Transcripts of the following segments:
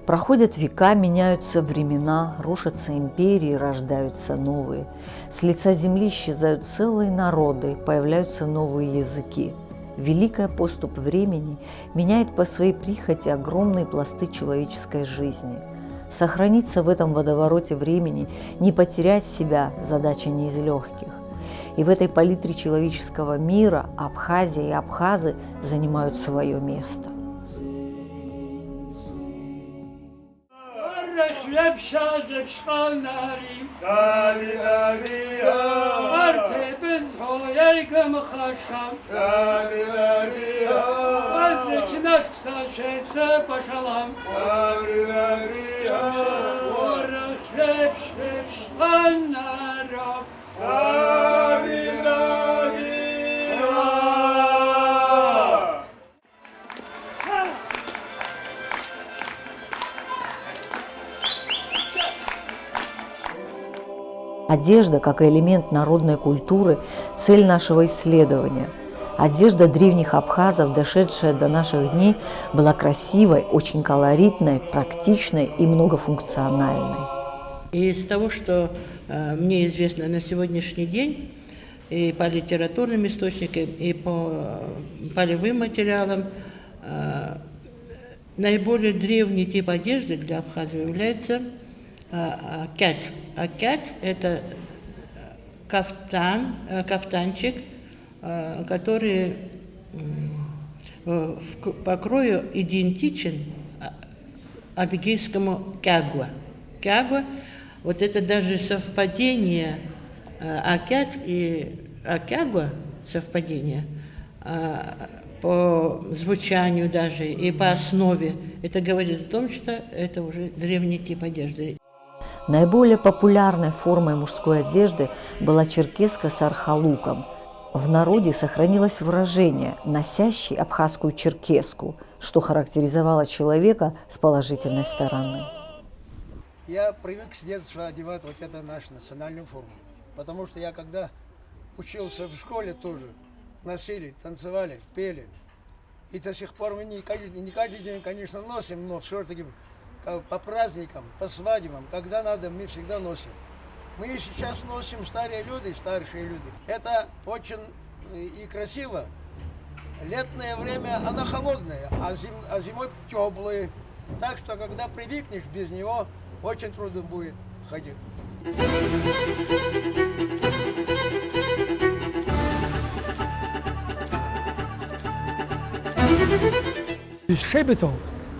Проходят века, меняются времена, рушатся империи, рождаются новые. С лица земли исчезают целые народы, появляются новые языки. Великая поступь времени меняет по своей прихоти огромные пласты человеческой жизни. Сохраниться в этом водовороте времени, не потерять себя – задача не из легких. И в этой палитре человеческого мира Абхазия и абхазы занимают свое место. Одежда, как элемент народной культуры, цель нашего исследования. Одежда древних абхазов, дошедшая до наших дней, была красивой, очень колоритной, практичной и многофункциональной. Из того, что мне известно на сегодняшний день, и по литературным источникам, и по полевым материалам, наиболее древний тип одежды для абхазов является акят. Акят – это кафтанчик, который по крою идентичен адыгейскому кягва. Кягва – вот это даже совпадение акят и акягва, совпадение по звучанию даже и по основе, это говорит о том, что это уже древний тип одежды. Наиболее популярной формой мужской одежды была черкеска с архалуком. В народе сохранилось выражение «носящий абхазскую черкеску», что характеризовало человека с положительной стороны. Я привык с детства одевать вот эту нашу национальную форму, потому что я когда учился в школе тоже, носили, танцевали, пели. И до сих пор мы не каждый день, конечно, носим, но все-таки по праздникам, по свадьбам, когда надо, мы всегда носим. Мы и сейчас носим старые люди, старшие люди. Это очень и красиво. Летное время, оно холодное, а зимой теплое. Так что, когда привыкнешь без него, очень трудно будет ходить. الشيبتو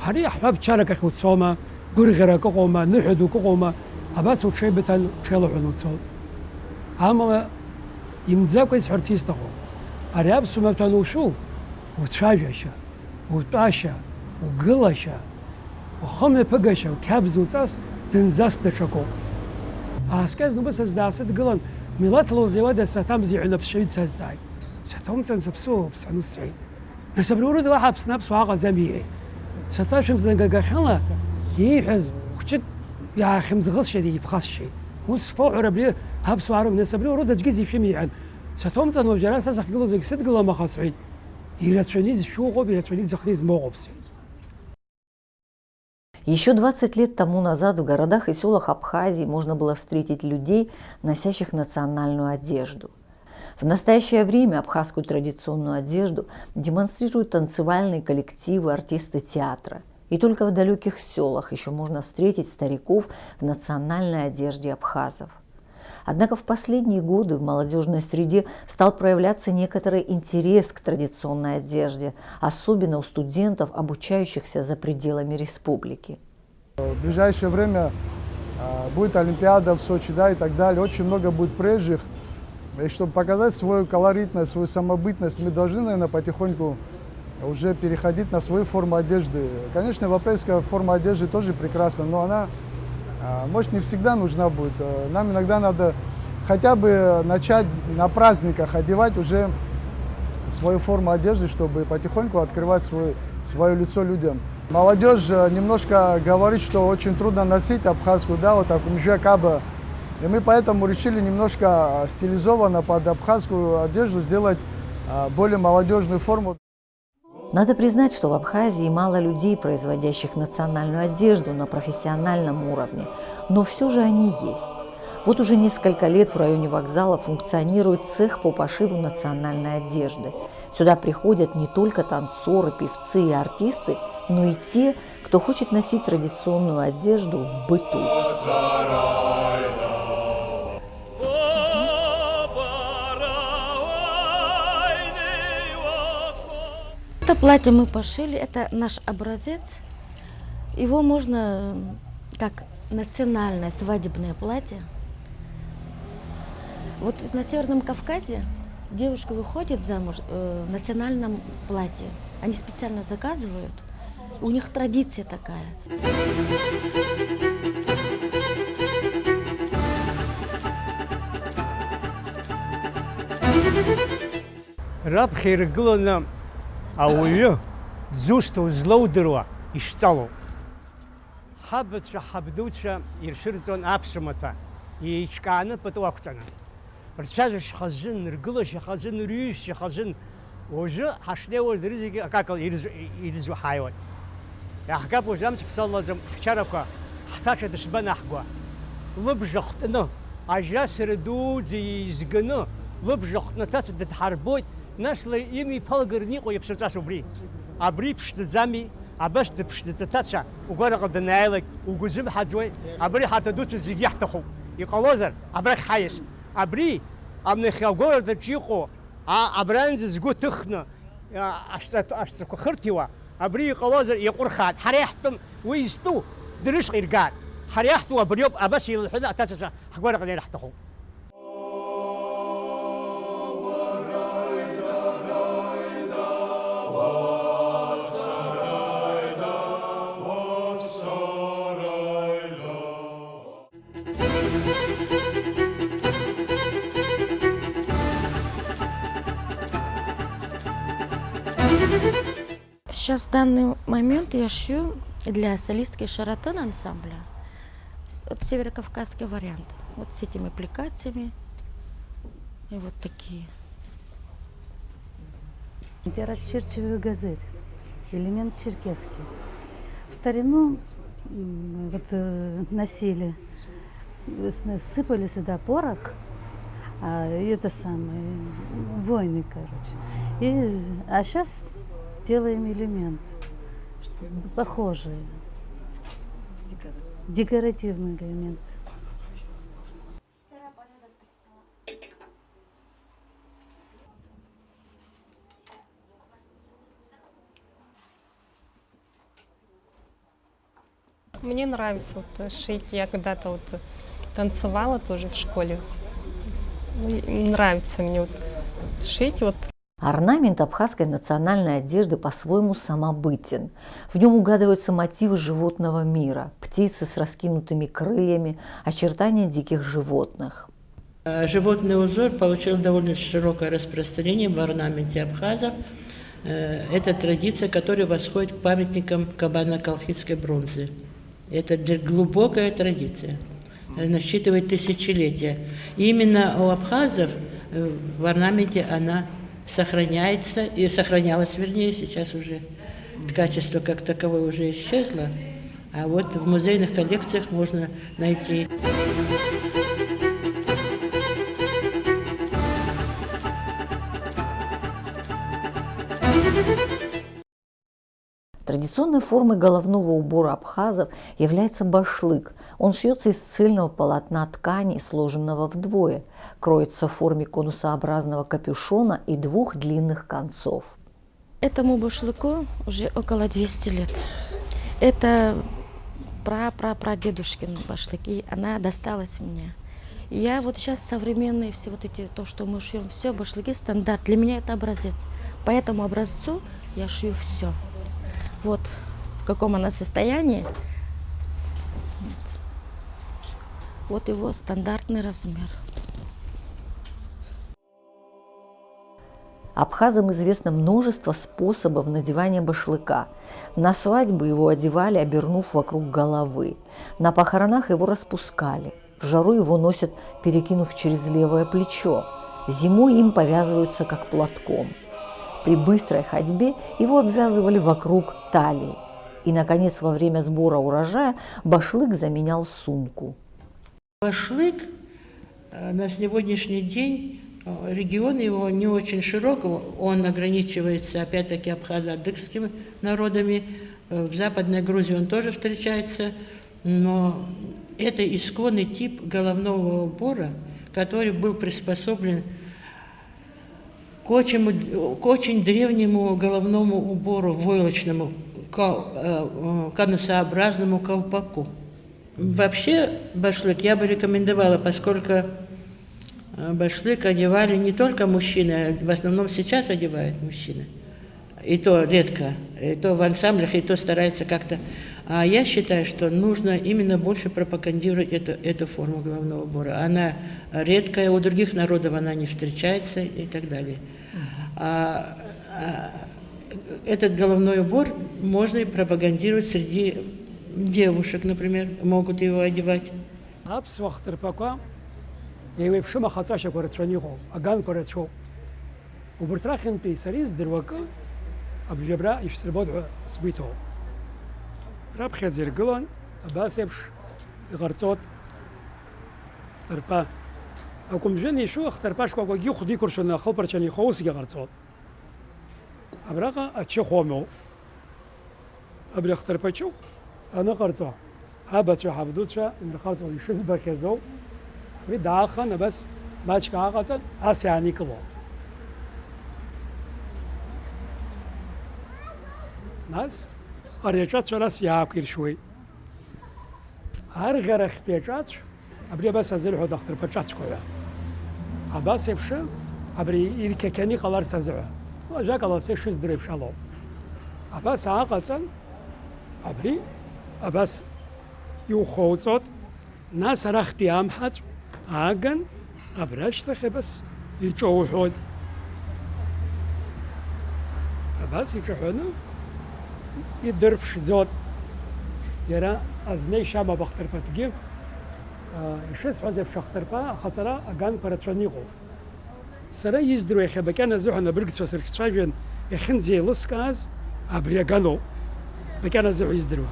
هري أحباب شارك أخو تصوما برغرة كقوما نحدو كقوما أباس وشيبتان شيلو حنو تصوم عملا يمزاق كويس حرتيس تقو أرياب سمبتان وشو وتشاجشا وتاشا وقلشا وخمة بقشا وكابز وتصاص تنزاس دشكو أسكاز نبص داسد قلن ميلات لو زيادة ستام زي عنب شيد سزاي ستهم تنسبسوه بسعنو السعيد نسبرورو دوا حبس نفس واقع زميعي ستاشم زنقا خلا يحز وشك يا خمس غص شدي يبخص شيء وسفوع ربلي حبس وعرب نسبرورو دا تجيزي بشميعا ستهم تنو جراس أسخ قلو زي سد قلو ما خاصعين يراتشونيز شوقو بيراتشونيز زخنيز موغبسي. Еще 20 лет тому назад в городах и селах Абхазии можно было встретить людей, носящих национальную одежду. В настоящее время абхазскую традиционную одежду демонстрируют танцевальные коллективы, артисты театра. И только в далеких селах еще можно встретить стариков в национальной одежде абхазов. Однако в последние годы в молодежной среде стал проявляться некоторый интерес к традиционной одежде, особенно у студентов, обучающихся за пределами республики. В ближайшее время будет Олимпиада в Сочи, да, и так далее. Очень много будет приезжих. И чтобы показать свою колоритность, свою самобытность, мы должны, наверное, потихоньку уже переходить на свою форму одежды. Конечно, европейская форма одежды тоже прекрасна, но она, может, не всегда нужна будет. Нам иногда надо хотя бы начать на праздниках одевать уже свою форму одежды, чтобы потихоньку открывать свое лицо людям. Молодежь немножко говорит, что очень трудно носить абхазскую, да, вот так умже каба. И мы поэтому решили немножко стилизованно под абхазскую одежду сделать более молодежную форму. Надо признать, что в Абхазии мало людей, производящих национальную одежду на профессиональном уровне, но все же они есть. Вот уже несколько лет в районе вокзала функционирует цех по пошиву национальной одежды. Сюда приходят не только танцоры, певцы и артисты, но и те, кто хочет носить традиционную одежду в быту. Это платье мы пошили, это наш образец. Его можно как национальное свадебное платье. Вот на Северном Кавказе девушка выходит замуж в национальном платье. Они специально заказывают. У них традиция такая. Раԥхьа иргыланы ауаҩы дзусҭоу злоудыруа ишәҵалоуп. Ҳабацәа, ҳабдуцәа иршәырҵон аԥшәмаҭәа, еиҿкааны пату ақәҵаны. Рцәажәашьа хазын, ргылашьа хазын, рҩышьа хазын. Уажәы ҳашнеиуаз рызегьы акакала ирызу ҳааиуан. Иаҳгап уажә амцахә салаӡам ҳчарақәа ҳҭаца дышбанаҳгуа. Лыбжа хтны, ажьасра дуӡӡа еизганы, лыбжа хтны аҭаца дыдҳарбоит, нас имиԥалгараны иҟоу иаԥсырҵас убри. Абри ԥшӡаӡами, абас дыԥшӡаӡа аҭаца угәараҟа данааилак угәы-зымҳаӡуеи, абри ҳарҭ адуцәа зегьы иаҳҭахуп. Иҟалозар, абрахь ҳаиасп. Абри амнахь агәараҭаҿы иҟоу абранӡа згәы ҭыхны ашәҵақәа хырҭиуа, абри иҟалозар иҟәырхаат. Ҳара иаҳтәым уи изтәу дырышҟа иргаат. Ҳара иаҳтәу абриоуп, абас еилҳәаны аҭацацәа ҳгәараҟа ианаҳҭахуп. Сейчас в данный момент я шью для солистки Шаратен ансамбля вот северокавказский вариант. Вот с этими аппликациями и вот такие. Я расчерчиваю газель, элемент черкесский. В старину вот носили, сыпали сюда порох, и это самое, войны, короче. А сейчас делаем элементы, похожие, декоративные элементы. Мне нравится вот шить. Я когда-то вот танцевала тоже в школе. Нравится мне вот шить вот. Орнамент абхазской национальной одежды по-своему самобытен. В нем угадываются мотивы животного мира, птицы с раскинутыми крыльями, очертания диких животных. Животный узор получил довольно широкое распространение в орнаменте абхазов. Это традиция, которая восходит к памятникам кабано-колхидской бронзы. Это глубокая традиция, насчитывает тысячелетия. И именно у абхазов в орнаменте она сохраняется, и сохранялась, вернее, сейчас уже качество как таковое уже исчезло, а вот в музейных коллекциях можно найти. Традиционной формой головного убора абхазов является башлык. Он шьется из цельного полотна ткани, сложенного вдвое, кроется в форме конусообразного капюшона и двух длинных концов. Этому башлыку уже около 200 лет. Это прадедушкин башлык, и она досталась мне. И я вот сейчас современные все вот эти, то, что мы шьем, все башлыки стандарт. Для меня это образец. По этому образцу я шью все. Вот в каком она состоянии. Вот его стандартный размер. Абхазам известно множество способов надевания башлыка. На свадьбы его одевали, обернув вокруг головы. На похоронах его распускали. В жару его носят, перекинув через левое плечо. Зимой им повязываются как платком. При быстрой ходьбе его обвязывали вокруг талии. И, наконец, во время сбора урожая башлык заменял сумку. Башлык на сегодняшний день, регион его не очень широк, он ограничивается опять-таки абхазо-адыгскими народами, в Западной Грузии он тоже встречается, но это исконный тип головного убора, который был приспособлен к очень древнему головному убору, войлочному, конусообразному колпаку. Вообще башлык я бы рекомендовала, поскольку башлык одевали не только мужчины, а в основном сейчас одевают мужчины. И то редко, и то в ансамблях, и то старается как-то. А я считаю, что нужно именно больше пропагандировать эту форму головного убора. Она редкая, у других народов она не встречается и так далее. Этот головной убор можно и пропагандировать среди девушек, например, могут его одевать. أبجبرا يشتربوا سبيتو راب خزير قلون باسبش غرطوت تربا أكم جني شو اخترباش كوا جيو خدي كرشنا خلبرشني خوسي غرطوت أبرقة أتشي خومو أبرق اخترباشو أنا غرطوا هابتشا حبدوتشا إن رخالتو يشز بكزو بداخل بس ما تشكا غاصن أسياني كلو ناس أريجات شراس ياكل شوي أرجع بيجات أبري بس أزيله دكتور بيجات شوية أباس يبشر أبري يرككني قلار سزعه وجا قلار سيشز دريب شالو أباس عاقتن أبري أباس يوخوصت ناس رخ بيام حد عاقن أبرش تخبس يجوحون أباس يجوحونه يدربش زود يرى أزني شامة بختر بتجيب شس حزب شختر با خطرة أجان برتشنيقو سرا يزدرو يخ بكان زوحنا برقص وسر شايفين يخن زي لسكاز أبري أجانو بكان زوح يزدرو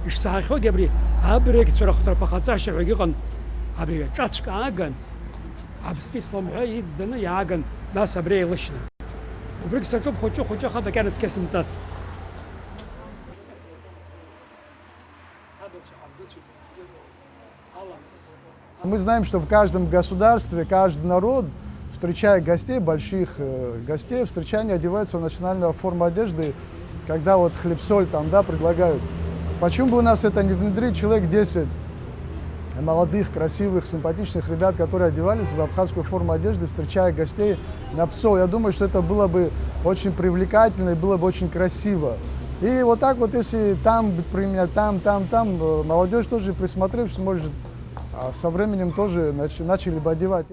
إيش ساعة خو جبري أبري كسر خطر با خطرة شرقيقن أبري جاتش كأجان أبسبي سلام عي يزدنا يأجان ناس أبري لشنا وبرقص أشوف خوشو خذ كانت كسم تاس Мы знаем, что в каждом государстве, каждый народ, встречая гостей, больших гостей, встречания одеваются в национальную форму одежды, когда вот хлеб-соль там, да, предлагают. Почему бы у нас это не внедрить? Человек 10 молодых, красивых, симпатичных ребят, которые одевались в абхазскую форму одежды, встречая гостей на псо. Я думаю, что это было бы очень привлекательно и было бы очень красиво. И вот так вот, если там применять, там, молодежь тоже, присмотревшись, может, со временем тоже начали бы одевать.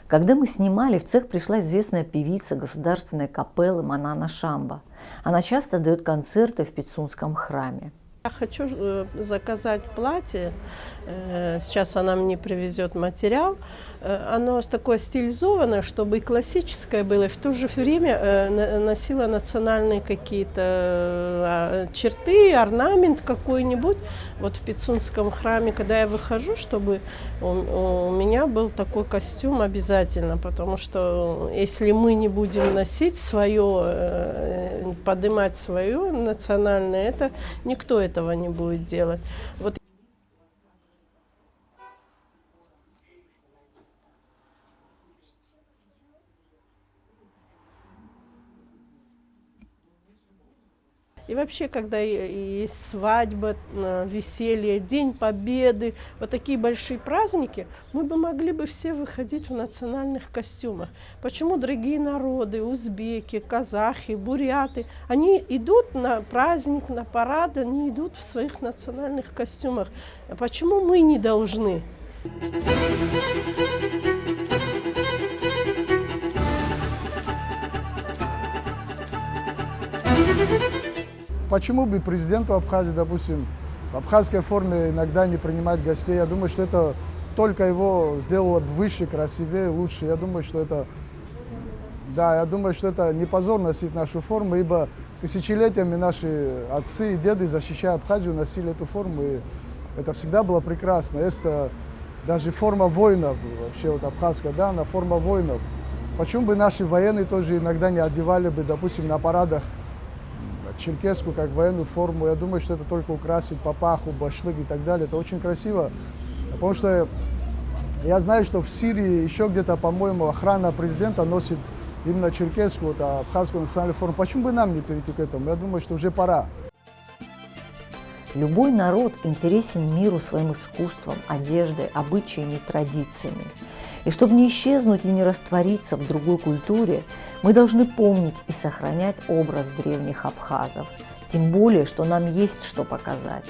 Когда мы снимали, в цех пришла известная певица государственной капеллы Манана Шамба. Она часто дает концерты в Пицунском храме. Я хочу заказать платье. Сейчас она мне привезет материал. Оно такое стилизованное, чтобы и классическое было, и в то же время носило национальные какие-то черты, орнамент какой-нибудь. Вот в Пицунском храме, когда я выхожу, чтобы у меня был такой костюм обязательно, потому что если мы не будем носить свое, поднимать свое национальное, это никто этого не будет делать. Вот. И вообще, когда есть свадьба, веселье, День Победы, вот такие большие праздники, мы бы могли бы все выходить в национальных костюмах. Почему другие народы, узбеки, казахи, буряты, они идут на праздник, на парад, они идут в своих национальных костюмах. Почему мы не должны? Почему бы президенту Абхазии, допустим, в абхазской форме иногда не принимать гостей. Я думаю, что это только его сделало выше, красивее, лучше. Я думаю, что это, да, я думаю, что это не позор носить нашу форму, ибо тысячелетиями наши отцы и деды, защищая Абхазию, носили эту форму, и это всегда было прекрасно. Это даже форма воинов, вообще вот абхазская, да, она форма воинов. Почему бы наши военные тоже иногда не одевали бы, допустим, на парадах черкесскую как военную форму? Я думаю, что это только украсит папаху, башлык и так далее. Это очень красиво, потому что я знаю, что в Сирии еще где-то, по-моему, охрана президента носит именно черкесскую, вот, абхазскую национальную форму. Почему бы нам не перейти к этому? Я думаю, что уже пора. Любой народ интересен миру своим искусством, одеждой, обычаями, традициями. И чтобы не исчезнуть и не раствориться в другой культуре, мы должны помнить и сохранять образ древних абхазов. Тем более, что нам есть что показать.